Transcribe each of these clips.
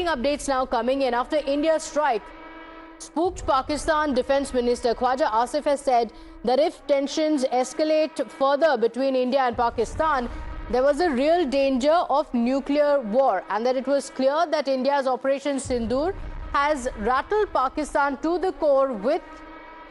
breaking updates now coming in. After India's strike, spooked Pakistan Defence Minister Khawaja Asif has said that if tensions escalate further between India and Pakistan, there was a real danger of nuclear war, and that it was clear that India's Operation Sindoor has rattled Pakistan to the core with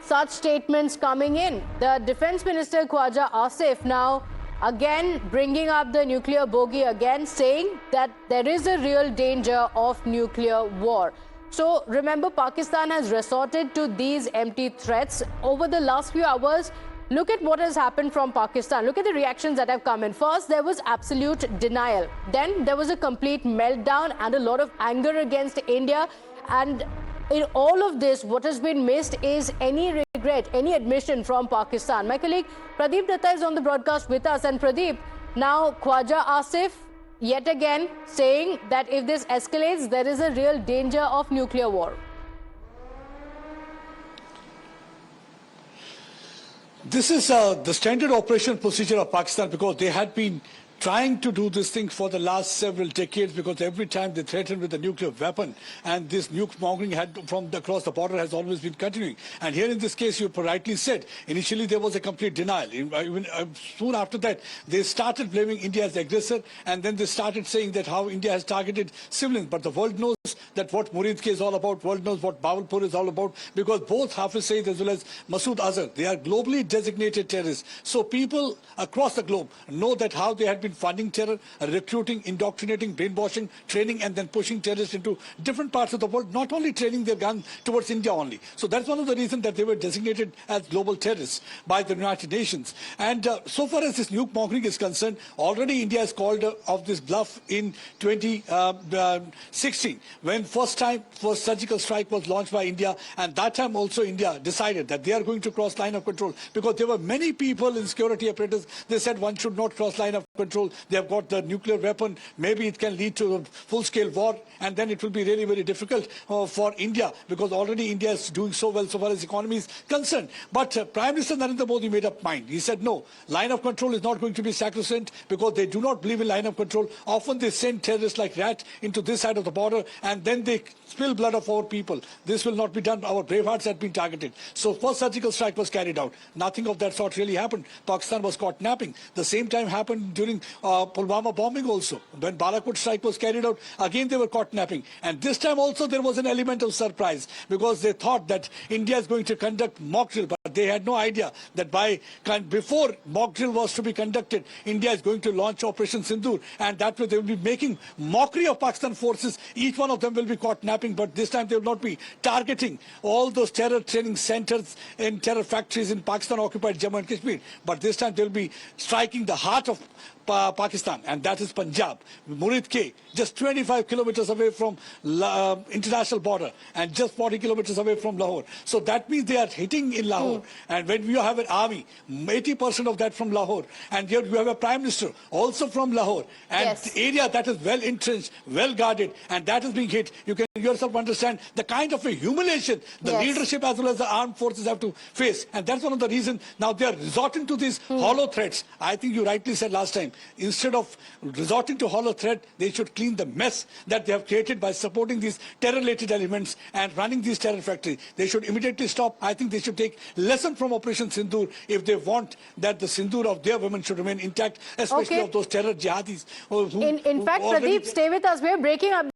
such statements coming in. The Defence Minister Khawaja Asif now again bringing up the nuclear bogey again, saying that there is a real danger of nuclear war. So remember, Pakistan has resorted to these empty threats over the last few hours. Look at what has happened from Pakistan. Look at the reactions that have come in. First, there was absolute denial. Then there was a complete meltdown and a lot of anger against India. And in all of this, what has been missed is any regret, any admission from Pakistan. My colleague Pradeep Datta is on the broadcast with us. And Pradeep, now Khawaja Asif yet again saying that if this escalates, there is a real danger of nuclear war. This is the standard operation procedure of Pakistan, because they had been trying to do this thing for the last several decades, because every time they threatened with a nuclear weapon, and this nuke mongering from across the border has always been continuing. And here in this case, you rightly said, initially there was a complete denial. Soon after that, they started blaming India as the aggressor, and then they started saying that how India has targeted civilians. But the world knows that what Murid K is all about, world knows what Bawalpur is all about, because both Hafiz Saeed as well as Masood Azhar, they are globally designated terrorists. So people across the globe know that how they had been funding terror, recruiting, indoctrinating, brainwashing, training, and then pushing terrorists into different parts of the world, not only training their gun towards India only. So that's one of the reasons that they were designated as global terrorists by the United Nations. And so far as this nuke mongering is concerned, already India has called off this bluff in 2016, when first surgical strike was launched by India, and that time also India decided that they are going to cross line of control, because there were many people in security apparatus. They said one should not cross line of control. They have got the nuclear weapon. Maybe it can lead to a full-scale war, and then it will be really very difficult for India, because already India is doing so well so far as economy is concerned. But Prime Minister Narendra Modi made up mind. He said no, line of control is not going to be sacrosanct, because they do not believe in line of control. Often they send terrorists like rat into this side of the border, and then they spill blood of our people. This will not be done. Our brave hearts had been targeted. So first surgical strike was carried out. Nothing of that sort really happened. Pakistan was caught napping. The same time happened during Pulwama bombing also. When Balakot strike was carried out, again they were caught napping. And this time also there was an element of surprise, because they thought that India is going to conduct mock drill, but they had no idea that before mock drill was to be conducted, India is going to launch Operation Sindoor, and that way they will be making mockery of Pakistan forces. Each one of them will be caught napping, but this time they will not be targeting all those terror training centers and terror factories in Pakistan-occupied Jammu and Kashmir. But this time they will be striking the heart of Pakistan, and that is Punjab. Murid K, just 25 kilometers away from international border, and just 40 kilometers away from Lahore. So that means they are hitting in Lahore. And when you have an army, 80% of that from Lahore, and here you have a Prime Minister also from Lahore, and the area that is well entrenched, well guarded, and that is being hit, you can yourself understand the kind of a humiliation the leadership as well as the armed forces have to face. And that's one of the reasons now they are resorting to these hollow threats. I think you rightly said last time, instead of resorting to hollow threat, they should clean the mess that they have created by supporting these terror-related elements and running these terror factories. They should immediately stop. I think they should take lesson from Operation Sindoor if they want that the Sindoor of their women should remain intact, especially of those terror jihadis. In fact, Pradeep, stay with us. We're breaking up.